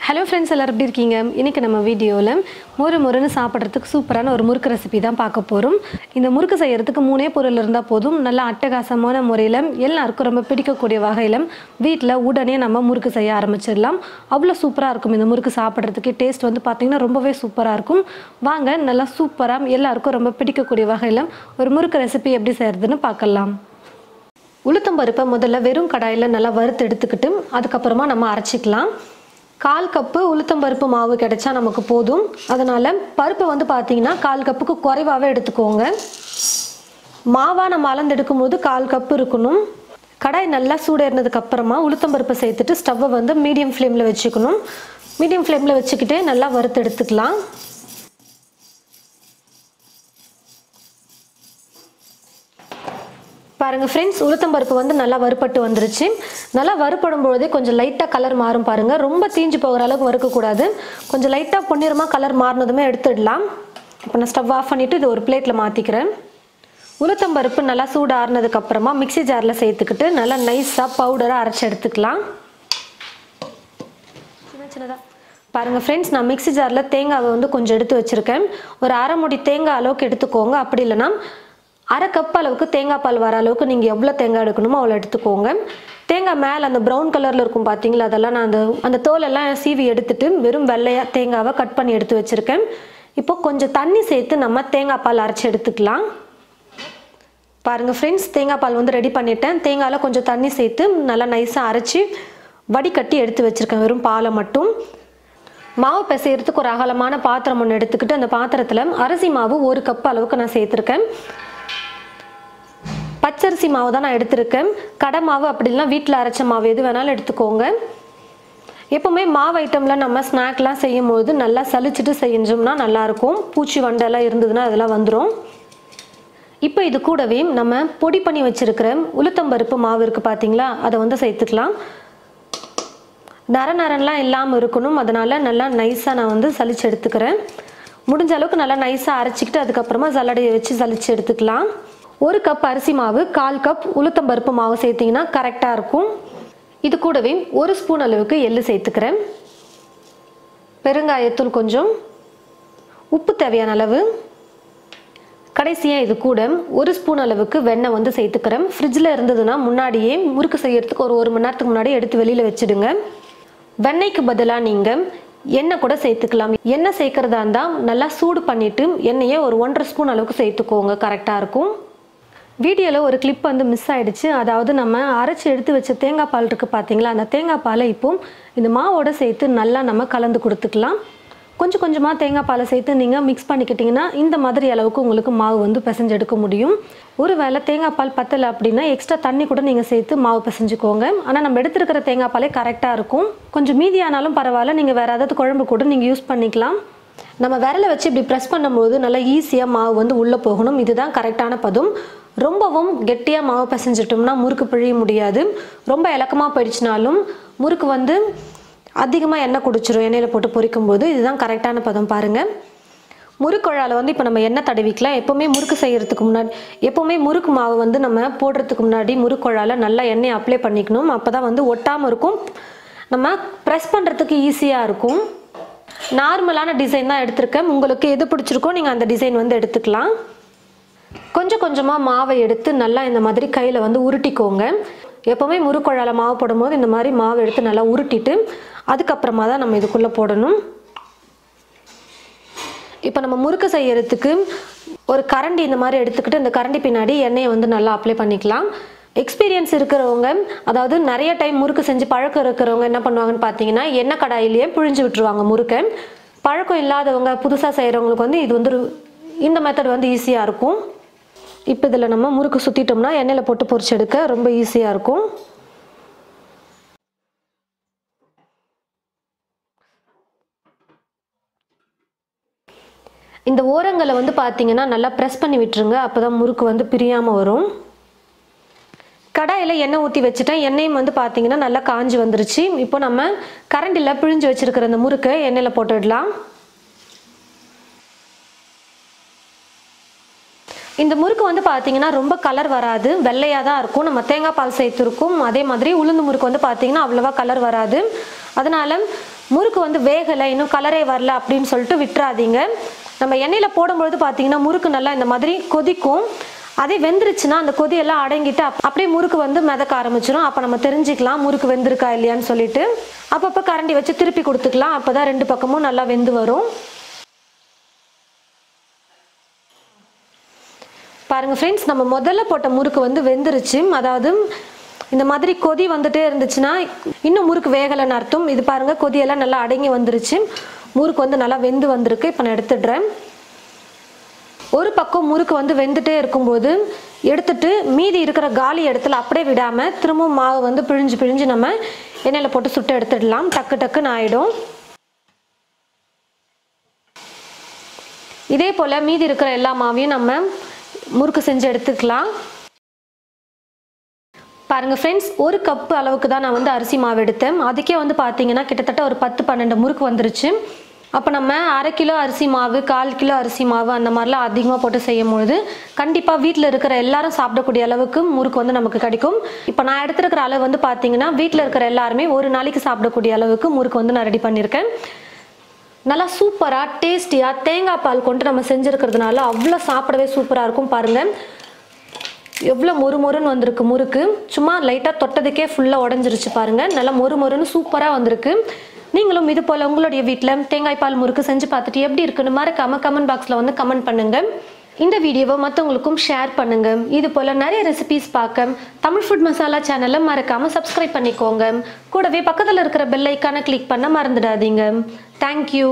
Hello friends, எல்லாரும் எப்படி இருக்கீங்க? இன்னைக்கு நம்ம வீடியோல மொறுன்னு சாப்பிடுறதுக்கு சூப்பரான ஒரு முறுக்கு ரெசிபி தான் பார்க்க போறோம். இந்த முறுக்கு செய்யிறதுக்கு மூணே பொருள் இருந்தா போதும். நல்ல அட்டகாசமான முறையில எல்லாருக்கும் ரொம்ப பிடிக்கக்கூடிய வகையில வீட்ல உடனே நம்ம முறுக்கு செய்ய ஆரம்பிச்சிடலாம். அவ்வளவு சூப்பரா இருக்கும் இந்த முறுக்கு சாப்பிடுறதுக்கு. டேஸ்ட் வந்து பாத்தீங்கன்னா ரொம்பவே சூப்பரா இருக்கும். வாங்க நல்லா சூப்பரா எல்லாருக்கும் ரொம்ப பிடிக்கக்கூடிய வகையில ஒரு முறுக்கு ரெசிபி எப்படி செய்யறதுன்னு பார்க்கலாம். உளுத்தம் பருப்பை முதல்ல வெறும் கடாயில நல்லா வறுத்து எடுத்துக்கிட்டு அதுக்கு அப்புறமா நம்ம அரைச்சிக்கலாம். 1/4 கப்பு உளுத்தம் பருப்பு மாவு கிடைச்சா நமக்கு போதும். அதனால பருப்பு வந்து பாத்தீங்கன்னா 1/4 கப்புக்கு குறைவாவே எடுத்துக்கோங்க. மாவா நம்ம அளந்து எடுக்கும்போது 1/4 கப்பு இருக்கணும். கடாய் நல்லா சூடேறினதுக்கு அப்புறமா உளுத்தம் பருப்பை சேர்த்துட்டு ஸ்டவ்வை வந்து மீடியம் ஃப்ளேம்ல வச்சுக்கணும். மீடியம் ஃப்ளேம்ல வச்சுக்கிட்டே நல்லா வறுத்து எடுத்துக்கலாம். பாருங்க ஃப்ரெண்ட்ஸ், உளுத்தம் பருப்பு வந்து நல்லா வறுபட்டு வந்துருச்சு. நல்லா வறுபடும் பொழுதே கொஞ்சம் லைட்டா கலர் மாறும் பாருங்க. ரொம்ப தீஞ்சு போகிற அளவுக்கு வறுக்க கூடாது. கொஞ்சம் லைட்டா பொன்னிறமா கலர் மாறினதுமே எடுத்துடலாம். இப்போ நான் ஸ்டவ் ஆஃப் பண்ணிட்டு இது ஒரு பிளேட்ல மாத்திக்கிறேன். உளுத்தம் பருப்பு நல்லா சூடு ஆறுனதுக்கு அப்புறமா மிக்ஸி ஜார்ல சேர்த்துக்கிட்டு நல்லா நைஸா பவுடரா அரைச்சு எடுத்துக்கலாம். சின்னதா பாருங்க ஃப்ரெண்ட்ஸ், நான் மிக்ஸி ஜார்ல தேங்காவை வந்து கொஞ்சம் எடுத்து வச்சிருக்கேன். ஒரு 1/2 மூடி தேங்காய் அளவுக்கு எடுத்துக்கோங்க. அப்படி இல்லைன்னா 1/2 கப் அளவுக்கு தேங்காய் பால் வர அளவுக்கு நீங்கள் எவ்வளோ தேங்காய் எடுக்கணுமோ அவ்வளோ எடுத்துக்கோங்க. தேங்காய் மேலே அந்த ப்ரௌன் கலரில் இருக்கும் பார்த்தீங்களா, அதெல்லாம் நான் அந்த தோலெல்லாம் சீவி எடுத்துட்டு வெறும் வெள்ளையாக தேங்காவை கட் பண்ணி எடுத்து வச்சுருக்கேன். இப்போ கொஞ்சம் தண்ணி சேர்த்து நம்ம தேங்காய் பால் அரைச்சி எடுத்துக்கலாம். பாருங்கள் ஃப்ரெண்ட்ஸ், தேங்காய் பால் வந்து ரெடி பண்ணிட்டேன். தேங்காயில் கொஞ்சம் தண்ணி சேர்த்து நல்லா நைஸாக அரைச்சி வடிகட்டி எடுத்து வச்சுருக்கேன். வெறும் பாலை மட்டும். மாவு பிசைகிறதுக்கு ஒரு அகலமான பாத்திரம் ஒன்று எடுத்துக்கிட்டு அந்த பாத்திரத்தில் அரிசி மாவு 1 கப் அளவுக்கு நான் சேர்த்துருக்கேன். பச்சரிசி மாவு தான் நான் எடுத்திருக்கேன். கடை மாவு அப்படிலாம் வீட்டில் அரைச்ச மாவு எது வேணாலும் எடுத்துக்கோங்க. எப்பவுமே மாவு ஐட்டம்ல நம்ம ஸ்நாக்லாம் செய்யும் போது நல்லா சலிச்சுட்டு செஞ்சோம்னா நல்லாயிருக்கும். பூச்சி வண்டெல்லாம் இருந்ததுன்னா அதெல்லாம் வந்துடும். இப்போ இது கூடவே நம்ம பொடி பண்ணி வச்சிருக்கிற உளுத்தம்பருப்பு மாவு இருக்குது பார்த்தீங்களா, அதை வந்து சேர்த்துக்கலாம். நரன்லாம் இல்லாமல் இருக்கணும். அதனால நல்லா நைஸாக நான் வந்து சலிச்சு எடுத்துக்கிறேன். முடிஞ்ச அளவுக்கு நல்லா நைஸாக அரைச்சிக்கிட்டு அதுக்கப்புறமா சல்லடையை வச்சு சலிச்சு எடுத்துக்கலாம். 1 கப் அரிசி மாவு 1/4 கப் உளுத்தம் பருப்பு மாவு சேர்த்திங்கன்னா கரெக்டாக இருக்கும். இது கூடவே 1 ஸ்பூன் அளவுக்கு எள்ளு சேர்த்துக்கிறேன். பெருங்காயத்தூள் கொஞ்சம், உப்பு தேவையான அளவு, கடைசியாக இது கூட 1 ஸ்பூன் அளவுக்கு வெண்ணெய் வந்து சேர்த்துக்கிறேன். ஃப்ரிட்ஜில் இருந்ததுன்னா முன்னாடியே முறுக்கு செய்யறதுக்கு ஒரு 1 மணி நேரத்துக்கு முன்னாடி எடுத்து வெளியில் வச்சுடுங்க. வெண்ணெய்க்கு பதிலாக நீங்கள் எண்ணெய் கூட சேர்த்துக்கலாம். எண்ணெய் சேர்க்கறதா இருந்தால் நல்லா சூடு பண்ணிவிட்டு எண்ணெயை ஒரு 1/2 ஸ்பூன் அளவுக்கு சேர்த்துக்கோங்க, கரெக்டாக இருக்கும். வீடியோவில் ஒரு கிளிப் வந்து மிஸ் ஆகிடுச்சு. அதாவது நம்ம அரைச்சி எடுத்து வச்ச தேங்காய் பால் இருக்குது பார்த்தீங்களா, அந்த தேங்காய் பாலை இப்போ இந்த மாவோட சேர்த்து நல்லா நம்ம கலந்து கொடுத்துக்கலாம். கொஞ்சம் கொஞ்சமாக தேங்காய் பாலை சேர்த்து நீங்கள் மிக்ஸ் பண்ணிக்கிட்டிங்கன்னா இந்த மாதிரி அளவுக்கு உங்களுக்கு மாவு வந்து பிசைஞ்சு எடுக்க முடியும். ஒருவேளை தேங்காய் பால் பத்தலை அப்படின்னா எக்ஸ்ட்ரா தண்ணி கூட நீங்கள் சேர்த்து மாவு பிசைஞ்சுக்கோங்க. ஆனால் நம்ம எடுத்துருக்கிற தேங்காய் பாலே கரெக்டாக இருக்கும். கொஞ்சம் மீதியானாலும் பரவாயில்ல, நீங்கள் வேறு ஏதாவது குழம்பு கூட நீங்கள் யூஸ் பண்ணிக்கலாம். நம்ம விரலை வச்சு இப்படி ப்ரெஸ் பண்ணும்போது நல்லா ஈஸியாக மாவு வந்து உள்ளே போகணும். இதுதான் கரெக்டான பதம். ரொம்பவும் கெட்டியாக மாவு பிசைஞ்சிட்டோம்னா முறுக்கு பிழிய முடியாது. ரொம்ப இலக்கமாக போயிடுச்சுனாலும் முறுக்கு வந்து அதிகமாக எண்ணெய் குடிச்சிடும் எண்ணெயில் போட்டு பொரிக்கும் போது. இதுதான் கரெக்டான பதம். பாருங்கள், முறுக்குழால வந்து இப்போ நம்ம எண்ணெய் தடவிக்கலாம். எப்போவுமே முறுக்கு செய்கிறதுக்கு முன்னாடி, எப்போவுமே முறுக்கு மாவு வந்து நம்ம போடுறதுக்கு முன்னாடி முறுக்குழால நல்லா எண்ணெய் அப்ளை பண்ணிக்கணும். அப்போ தான் வந்து ஒட்டாமல் இருக்கும், நம்ம ப்ரெஸ் பண்ணுறதுக்கு ஈஸியாக இருக்கும். நார்மலான டிசைன் தான் எடுத்திருக்கேன். உங்களுக்கு எது பிடிச்சிருக்கோ நீங்கள் அந்த டிசைன் வந்து எடுத்துக்கலாம். கொஞ்சம் கொஞ்சமாக மாவை எடுத்து நல்லா இந்த மாதிரி கையில் வந்து உருட்டிக்கோங்க. எப்போவுமே முறுக்குழால மாவு போடும்போது இந்த மாதிரி மாவு எடுத்து நல்லா உருட்டிட்டு அதுக்கப்புறமா தான் நம்ம இதுக்குள்ளே போடணும். இப்போ நம்ம முறுக்கு செய்யறதுக்கு ஒரு கரண்டி இந்த மாதிரி எடுத்துக்கிட்டு இந்த கரண்டி பின்னாடி எண்ணெயை வந்து நல்லா அப்ளை பண்ணிக்கலாம். எக்ஸ்பீரியன்ஸ் இருக்கிறவங்க, அதாவது நிறைய டைம் முறுக்கு செஞ்சு பழக்கம் இருக்கிறவங்க என்ன பண்ணுவாங்கன்னு பார்த்தீங்கன்னா எண்ணெய் கடாயிலேயே புழிஞ்சு விட்டுருவாங்க முறுக்கை. பழக்கம் இல்லாதவங்க, புதுசாக செய்கிறவங்களுக்கு வந்து இது வந்து இந்த மெத்தட் வந்து ஈஸியாக இருக்கும். இப்போ இதில் நம்ம முறுக்கு சுற்றிட்டோம்னா எண்ணெயில் போட்டு பொரிச்சு எடுக்க ரொம்ப ஈஸியாக இருக்கும். இந்த ஓரங்களை வந்து பார்த்தீங்கன்னா நல்லா ப்ரெஸ் பண்ணி விட்டுருங்க. அப்போ தான் முறுக்கு வந்து பிரியாமல் வரும். கடாயில் எண்ணெய் ஊற்றி வச்சுட்டேன். எண்ணெயும் வந்து பார்த்தீங்கன்னா நல்லா காஞ்சி வந்துருச்சு. இப்போ நம்ம கரண்டில் பிழிஞ்சு வச்சுருக்கிற அந்த முறுக்கை எண்ணெயில் போட்டுடலாம். இந்த முறுக்கு வந்து பார்த்தீங்கன்னா ரொம்ப கலர் வராது, வெள்ளையாக தான் இருக்கும். நம்ம தேங்காய் பால் சேர்த்துருக்கும். அதே மாதிரி உளுந்து முறுக்கு வந்து பார்த்தீங்கன்னா அவ்வளோவா கலர் வராது. அதனால முறுக்கு வந்து வேகலை, இன்னும் கலரே வரல அப்படின்னு சொல்லிட்டு விட்டுறாதீங்க. நம்ம எண்ணெயில் போடும்பொழுது பார்த்தீங்கன்னா முறுக்கு நல்லா இந்த மாதிரி கொதிக்கும். அதே வெந்துருச்சுன்னா அந்த கொதியெல்லாம் அடங்கிட்டு அப்படியே முறுக்கு வந்து மிதக்க ஆரம்பிச்சிடும். அப்போ நம்ம தெரிஞ்சுக்கலாம் முறுக்கு வெந்திருக்கா இல்லையான்னு சொல்லிட்டு. அப்பப்போ கரண்டி வச்சு திருப்பி கொடுத்துக்கலாம். அப்போ தான் 2 பக்கமும் நல்லா வெந்து வரும். பாருங்க ஃப்ரெண்ட்ஸ், நம்ம முதல்ல போட்ட முறுக்கு வந்து வெந்துருச்சு. அதாவது இந்த மாதிரி கொதி வந்துட்டே இருந்துச்சுன்னா இன்னும் முறுக்கு வேகலைன்னு அர்த்தம். இது பாருங்க கொதியெல்லாம் நல்லா அடங்கி வந்துருச்சு. முறுக்கு வந்து நல்லா வெந்து வந்திருக்கு. இப்போ நான் எடுத்துடுறேன். ஒரு பக்கம் முறுக்கு வந்து வெந்துட்டே இருக்கும்போது எடுத்துட்டு மீதி இருக்கிற காலி இடத்துல அப்படியே விடாமல் திரும்பவும் மாவு வந்து பிழிஞ்சு நம்ம எண்ணெயில் போட்டு சுட்டு எடுத்துடலாம். டக்குன்னு ஆகிடும். இதே போல் மீதி இருக்கிற எல்லா மாவையும் நம்ம முறுக்கு செஞ்சு எடுத்துக்கலாம். பாருங்க ஃப்ரெண்ட்ஸ், 1 கப்பு அளவுக்கு தான் நான் வந்து அரிசி மாவு எடுத்தேன். அதுக்கே வந்து பார்த்தீங்கன்னா கிட்டத்தட்ட ஒரு 10-12 முறுக்கு வந்துருச்சு. அப்போ நம்ம 1/2 கிலோ அரிசி மாவு, 1/4 கிலோ அரிசி மாவு அந்த மாதிரிலாம் அதிகமாக போட்டு செய்யும்பொழுது கண்டிப்பாக வீட்டில் இருக்கிற எல்லாரும் சாப்பிடக்கூடிய அளவுக்கு முறுக்கு வந்து நமக்கு கிடைக்கும். இப்போ நான் எடுத்துருக்கிற அளவு வந்து பார்த்தீங்கன்னா வீட்டில் இருக்கிற எல்லாருமே ஒரு நாளைக்கு சாப்பிடக்கூடிய அளவுக்கு முறுக்கு வந்து நான் ரெடி பண்ணியிருக்கேன். நல்லா சூப்பராக டேஸ்டியாக தேங்காய் பால் கொண்டு நம்ம செஞ்சுருக்கிறதுனால அவ்வளோ சாப்பிடவே சூப்பராக இருக்கும். பாருங்கள் எவ்வளோ மொறுன்னு வந்திருக்கு முறுக்கு. சும்மா லைட்டாக தொட்டதுக்கே ஃபுல்லாக உடஞ்சிருச்சு பாருங்கள். நல்லா மொறுன்னு சூப்பராக வந்திருக்கு. நீங்களும் இது போல் உங்களுடைய வீட்டில் தேங்காய் பால் முறுக்கு செஞ்சு பார்த்துட்டு எப்படி இருக்குன்னு மறக்காம கமெண்ட் பாக்ஸில் வந்து கமெண்ட் பண்ணுங்கள். இந்த வீடியோவை மற்றவங்களுக்கும் ஷேர் பண்ணுங்கள். இது போல் நிறைய ரெசிபீஸ் பார்க்க தமிழ் ஃபுட் மசாலா சேனலை மறக்காமல் சப்ஸ்கிரைப் பண்ணிக்கோங்க. கூடவே பக்கத்தில் இருக்கிற பெல் ஐக்கானை கிளிக் பண்ண மறந்துடாதீங்க. தேங்க்யூ.